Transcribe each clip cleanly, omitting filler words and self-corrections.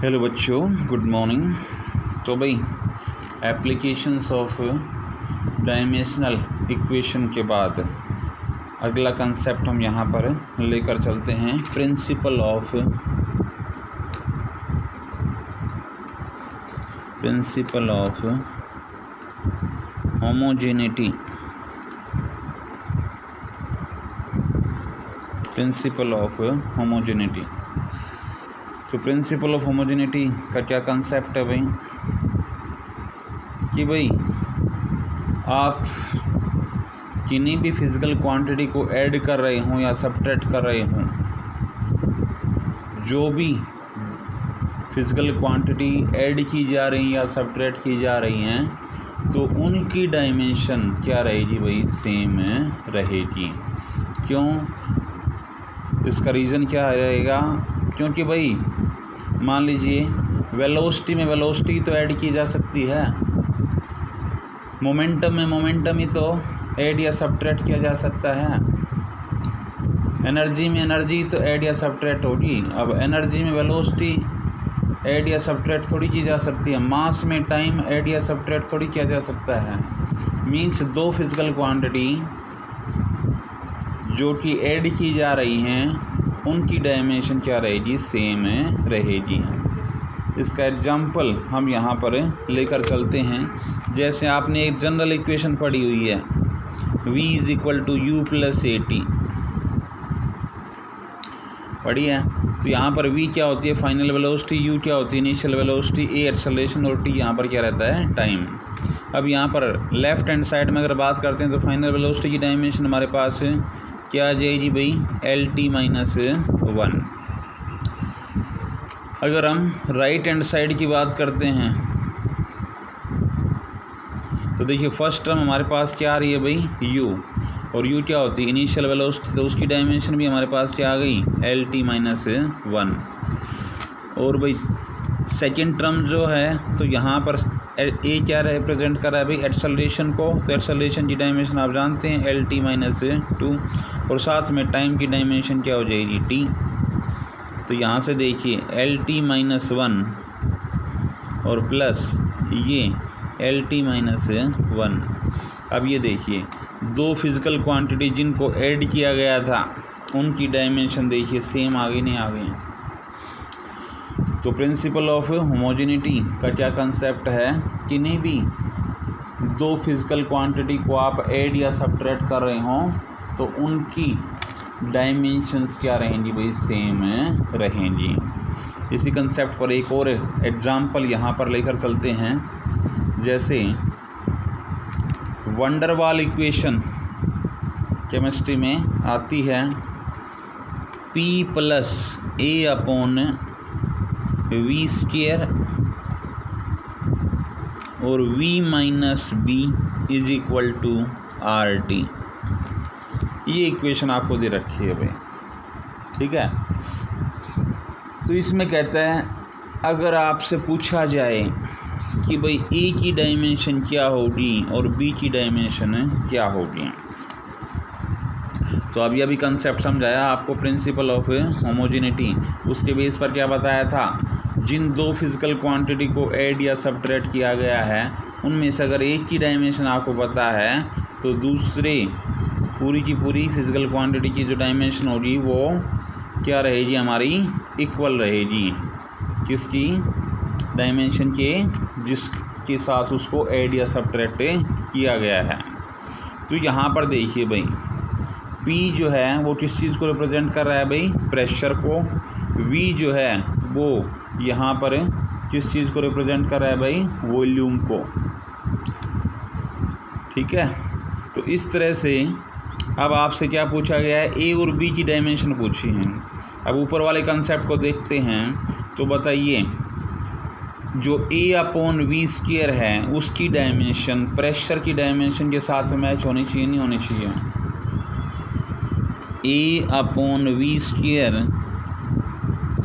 Hello बच्चों, good morning. तो भाई एप्लीकेशंस ऑफ डायमेंशनल इक्वेशन के बाद अगला कंसेप्ट हम यहाँ पर लेकर चलते हैं, प्रिंसिपल ऑफ होमोजेनिटी। तो प्रिंसिपल ऑफ होमोजेनिटी का क्या कंसेप्ट है भाई कि भाई आप किन्हीं भी फिज़िकल क्वांटिटी को ऐड कर रहे हों या सब्ट्रैक्ट कर रहे हों, जो भी फिज़िकल क्वांटिटी ऐड की जा रही या सब्ट्रैक्ट की जा रही हैं, तो उनकी डायमेंशन क्या रहेगी भाई? सेम रहेगी। क्यों? इसका रीज़न क्या रहेगा? क्योंकि भाई मान लीजिए वेलोसिटी में वेलोसिटी तो ऐड की जा सकती है, मोमेंटम में मोमेंटम ही तो ऐड या सब्ट्रैक्ट किया जा सकता है, एनर्जी में एनर्जी तो ऐड या सब्ट्रैक्ट होगी। अब एनर्जी में वेलोसिटी ऐड या सब्ट्रैक्ट थोड़ी की जा सकती है, मास में टाइम ऐड या सब्ट्रैक्ट थोड़ी किया जा सकता है। मीन्स दो फिज़िकल क्वांटिटी जो कि ऐड की जा रही हैं, उनकी डायमेंशन क्या रहेगी? सेम रहेगी। इसका एग्जाम्पल हम यहाँ पर लेकर चलते हैं। जैसे आपने एक जनरल इक्वेशन पढ़ी हुई है, v = u + at पढ़ी है। तो यहाँ पर v क्या होती है? फाइनल वेलोसिटी, u क्या होती है? इनिशियल वेलोसिटी, a एक्सेलरेशन और t यहाँ पर क्या रहता है? टाइम। अब यहाँ पर लेफ्ट हैंड साइड में अगर बात करते हैं तो फाइनल वेलोसिटी की डायमेंशन हमारे पास क्या आ जाएगी भाई? LT-1। अगर हम राइट हैंड साइड की बात करते हैं तो देखिए फर्स्ट टर्म हमारे पास क्या आ रही है भाई? u, और u क्या होती है? इनिशियल वेलोसिटी, तो उसकी डायमेंशन भी हमारे पास क्या आ गई? LT-1। और भाई सेकेंड टर्म जो है, तो यहाँ पर a क्या रिप्रेजेंट कर रहा है भाई? एक्सेलरेशन को। तो एक्सेलरेशन की डायमेंशन आप जानते हैं LT-2, और साथ में टाइम की डायमेंशन क्या हो जाएगी? t। तो यहाँ से देखिए LT-1 और प्लस ये LT-1। अब ये देखिए दो फिज़िकल क्वांटिटी जिनको ऐड किया गया था, उनकी डायमेंशन देखिए सेम आ गई, नहीं आ गई। तो प्रिंसिपल ऑफ होमोजेनिटी का क्या कंसेप्ट है? किन्हीं भी दो फिज़िकल क्वांटिटी को आप ऐड या सब्ट्रैक्ट कर रहे हों, तो उनकी डायमेंशंस क्या रहेंगी भाई? सेम रहेंगी। इसी कंसेप्ट पर एक और एग्जांपल यहाँ पर लेकर चलते हैं। जैसे वंडरवाल इक्वेशन केमिस्ट्री में आती है, P + A/v² और v - b = RT। ये इक्वेशन आपको दे रखी है भाई, ठीक है। तो इसमें कहता है, अगर आपसे पूछा जाए कि भाई A की डायमेंशन क्या होगी और B की डायमेंशन क्या होगी, तो अभी कंसेप्ट समझाया आपको प्रिंसिपल ऑफ होमोजेनिटी। उसके बेस पर क्या बताया था? जिन दो फिज़िकल क्वांटिटी को ऐड या सब्ट्रैक्ट किया गया है, उनमें से अगर एक की डायमेंशन आपको पता है, तो दूसरे पूरी की पूरी फिज़िकल क्वांटिटी की जो डायमेंशन होगी वो क्या रहेगी? हमारी इक्वल रहेगी। किसकी? डायमेंशन के जिसके साथ उसको ऐड या सब्ट्रैक्ट किया गया है। तो यहाँ पर देखिए भाई P जो है वो किस चीज़ को रिप्रेजेंट कर रहा है भाई? प्रेशर को। V जो है वो यहाँ पर किस चीज़ को रिप्रेजेंट कर रहा है भाई? वॉल्यूम को, ठीक है। तो इस तरह से अब आपसे क्या पूछा गया है? A और B की डायमेंशन पूछी है। अब ऊपर वाले कंसेप्ट को देखते हैं, तो बताइए जो A/v² है उसकी डायमेंशन प्रेशर की डायमेंशन के साथ में मैच होनी चाहिए, नहीं होनी चाहिए? A/v²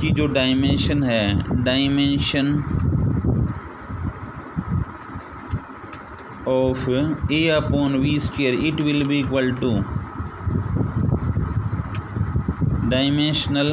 की जो डायमेंशन है, dimension of A/v², it will be equal two dimensional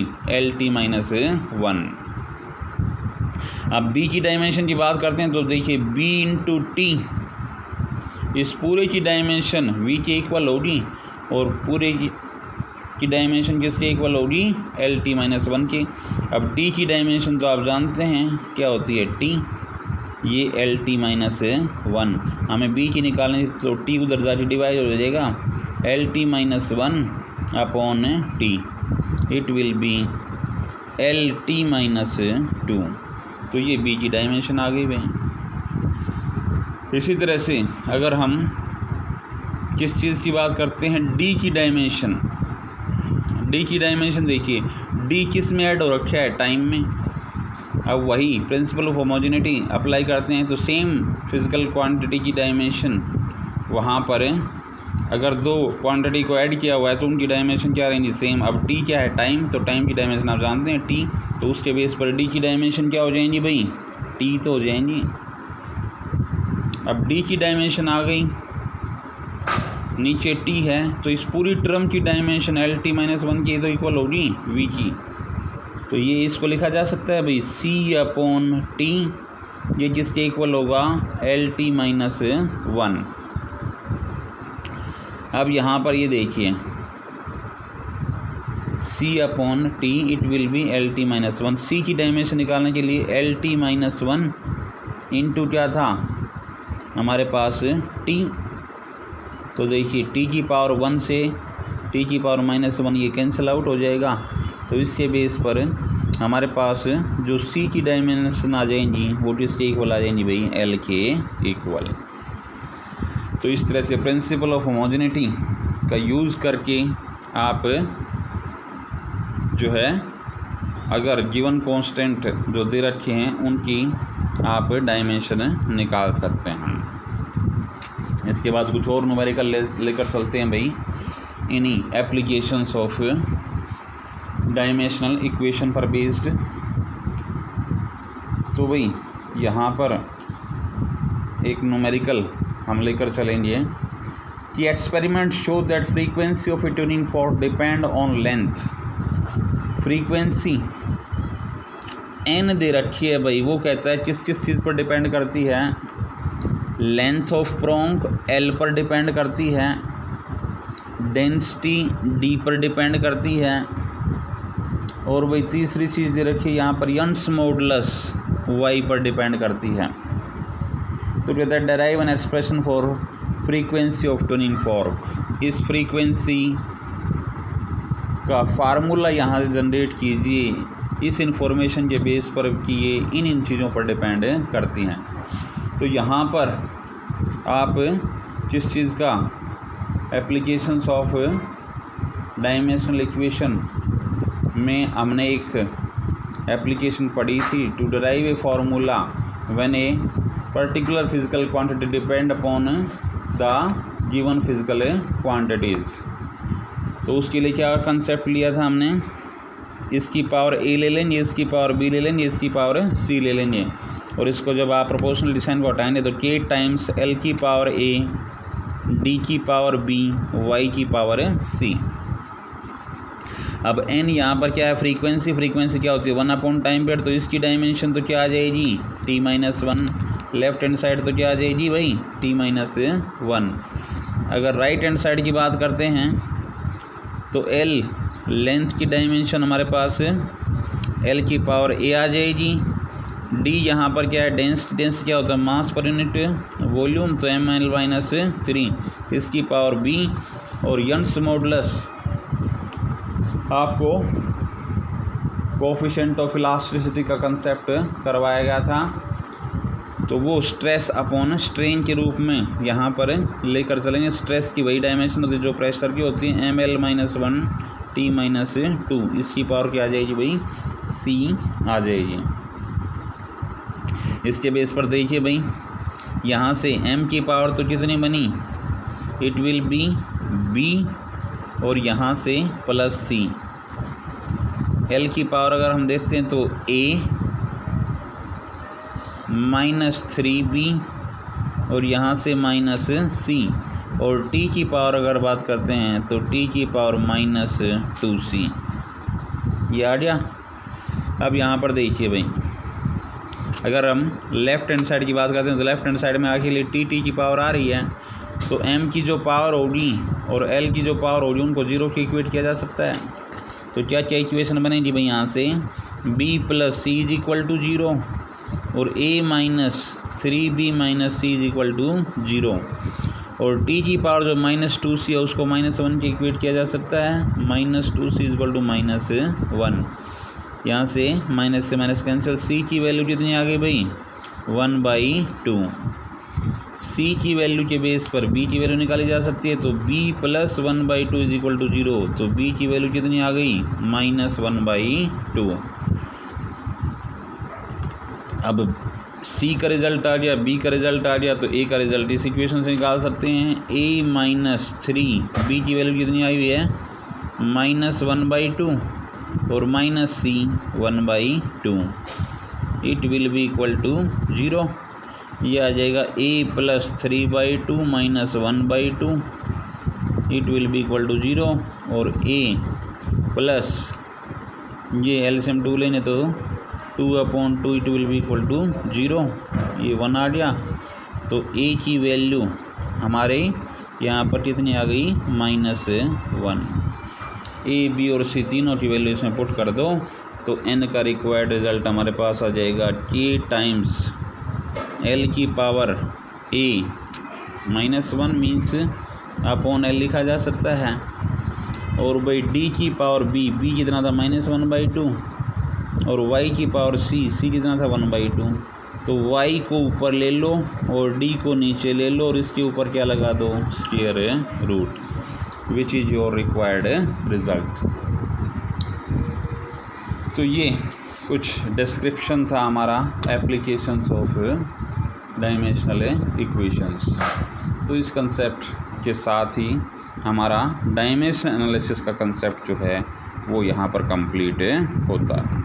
LT-1। अब b की डायमेंशन की बात करते हैं तो देखिए b इंटू टी, इस पूरे की डायमेंशन v के इक्वल होगी और पूरे की डायमेंशन किसके इक्वल होगी, LT-1 के। अब d की डायमेंशन तो आप जानते हैं क्या होती है, t, ये LT-1, हमें b की निकालने तो t उधर जाके डिवाइड हो जाएगा, LT-1 upon t, it will B LT-2। तो ये b की डायमेंशन आ गई भाई। इसी तरह से अगर हम किस चीज़ की बात करते हैं, d की डायमेंशन, d की डायमेंशन देखिए d किस में ऐड हो रखा है, टाइम में। अब वही प्रिंसिपल ऑफ होमोजेनिटी अप्लाई करते हैं तो सेम फिज़िकल क्वांटिटी की डायमेंशन वहाँ पर अगर दो क्वांटिटी को ऐड किया हुआ है तो उनकी डायमेंशन क्या रहेंगी, सेम। अब t क्या है, टाइम, तो टाइम की डायमेंशन आप जानते हैं t, तो उसके बेस पर d की डायमेंशन क्या हो जाएंगी भाई, t तो हो जाएंगी। अब d की डायमेंशन आ गई, नीचे t है, तो इस पूरी टर्म की डायमेंशन LT-1 की तो इक्वल होगी v की, तो ये इसको लिखा जा सकता है भाई c अपॉन t, ये किसके इक्वल होगा, LT-1। अब यहाँ पर ये देखिए c upon t, it will B LT-1। c की डायमेंशन निकालने के लिए LT-1 इंटू क्या था हमारे पास t, तो देखिए t की पावर 1 से t की पावर -1 ये कैंसिल आउट हो जाएगा। तो इसके बेस पर हमारे पास जो c की डायमेंशन आ जाएंगी वो किसके इक्वल आ जाएंगी भाई, l के इक्वल। तो इस तरह से प्रिंसिपल ऑफ होमोजेनिटी का यूज़ करके आप जो है अगर गिवन कांस्टेंट जो दे रखे हैं उनकी आप डायमेंशन निकाल सकते हैं। इसके बाद कुछ और न्यूमेरिकल लेकर चलते हैं भाई, इन्हीं एप्लीकेशंस ऑफ डायमेंशनल इक्वेशन पर बेस्ड। तो भाई यहाँ पर एक न्यूमेरिकल हम लेकर चलेंगे कि experiment show that frequency of a tuning fork depend on length. Frequency n दे रखी है भाई, वो कहता है किस किस चीज़ पर डिपेंड करती है, लेंथ ऑफ प्रोंग एल पर डिपेंड करती है, डेंसिटी डी पर डिपेंड करती है, और वही तीसरी चीज़ दे रखी है यहाँ पर यंग्स मॉडुलस वाई पर डिपेंड करती है। तो कहता है derive an expression for frequency of tuning fork. इस फ्रीक्वेंसी का फार्मूला यहाँ से जनरेट कीजिए इस इंफॉर्मेशन के बेस पर कि ये इन चीज़ों पर डिपेंड करती हैं। तो यहाँ पर आप किस चीज़ का एप्लीकेशंस ऑफ डायमेंशनल इक्वेशन में हमने एक एप्लीकेशन पढ़ी थी, to derive a formula when a particular physical quantity depend upon the given physical quantities. तो उसके लिए क्या कंसेप्ट लिया था हमने, इसकी पावर ए ले लेंगे, इसकी पावर बी ले लेंगे, इसकी पावर सी ले लेंगे, और इसको जब आप प्रोपोर्शनल डिसाइन को हटाएंगे तो k टाइम्स एल की पावर ए, डी की पावर बी, वाई की पावर सी। अब n यहाँ पर क्या है, फ्रीक्वेंसी क्या होती है 1/टाइम पीरियड, तो इसकी डायमेंशन तो क्या आ जाएगी t-1। लेफ्ट हैंड साइड तो क्या आ जाएगी भाई t-1। अगर राइट हैंड साइड की बात करते हैं तो l लेंथ की डायमेंशन हमारे पास l की पावर a आ जाएगी, d यहाँ पर क्या है डेंस क्या होता है मास पर यूनिट वॉल्यूम, तो ml-3 इसकी पावर b, और यंग्स मॉडुलस आपको कोफिशिएंट ऑफ इलास्टिसिटी का कंसेप्ट करवाया गया था, तो वो स्ट्रेस अपॉन स्ट्रेन के रूप में यहाँ पर लेकर चलेंगे। स्ट्रेस की वही डायमेंशन होती है जो प्रेशर की होती है, ml-1 t-2, इसकी पावर क्या आ जाएगी भाई c आ जाएगी। इसके बेस पर देखिए भाई यहाँ से m की पावर तो कितनी बनी, इट विल बी b, और यहाँ से प्लस c। l की पावर अगर हम देखते हैं तो a -3b, और यहाँ से -c, और t की पावर अगर बात करते हैं तो t की पावर -2c। ये आ गया। अब यहाँ पर देखिए भाई अगर हम लेफ़्ट हैंड साइड की बात करते हैं तो लेफ़्ट हैंड साइड में आखिर t की पावर आ रही है, तो m की जो पावर होगी और l की जो पावर होगी उनको 0 के इक्वेट किया जा सकता है। तो क्या क्या इक्वेशन बनेगी भाई यहाँ से b + c = 0 और a - 3b - c = 0, और t की पावर जो -2c है उसको -1 के इक्वेट किया जा सकता है, -2c = -1। यहाँ से माइनस से माइनस कैंसिल, c की वैल्यू कितनी आ गई भाई 1/2। c की वैल्यू के बेस पर b की वैल्यू निकाली जा सकती है, तो b + 1/2 = 0, तो b की वैल्यू कितनी आ गई -1/2। अब c का रिजल्ट आ गया, b का रिजल्ट आ गया, तो a का रिजल्ट इस इक्वेशन से निकाल सकते हैं। a - 3, b की वैल्यू कितनी आई हुई है -1/2, और -c 1/2, it will be equal to 0। ये आ जाएगा a + 3/2 - 1/2, it will be equal to 0, और a प्लस ये एलसीएम 2 लेने तो 2/2, it will be equal to 0। ये 1 आ गया, तो a की वैल्यू हमारे यहाँ पर कितनी आ गई -1। a b और c तीनों की वैल्यू इसमें पुट कर दो, तो n का रिक्वायर्ड रिज़ल्ट हमारे पास आ जाएगा k टाइम्स l की power a -1 means upon l लिखा जा सकता है, और भाई d की पावर b कितना था -1/2, और y की पावर c कितना था 1/2। तो y को ऊपर ले लो और d को नीचे ले लो, और इसके ऊपर क्या लगा दो square root, which is your required result. तो ये कुछ डिस्क्रिप्शन था हमारा एप्लीकेशंस ऑफ डायमेंशनल इक्वेशंस। तो इस कंसेप्ट के साथ ही हमारा डायमेंशन एनालिसिस का कंसेप्ट जो है वो यहाँ पर कंप्लीट होता है।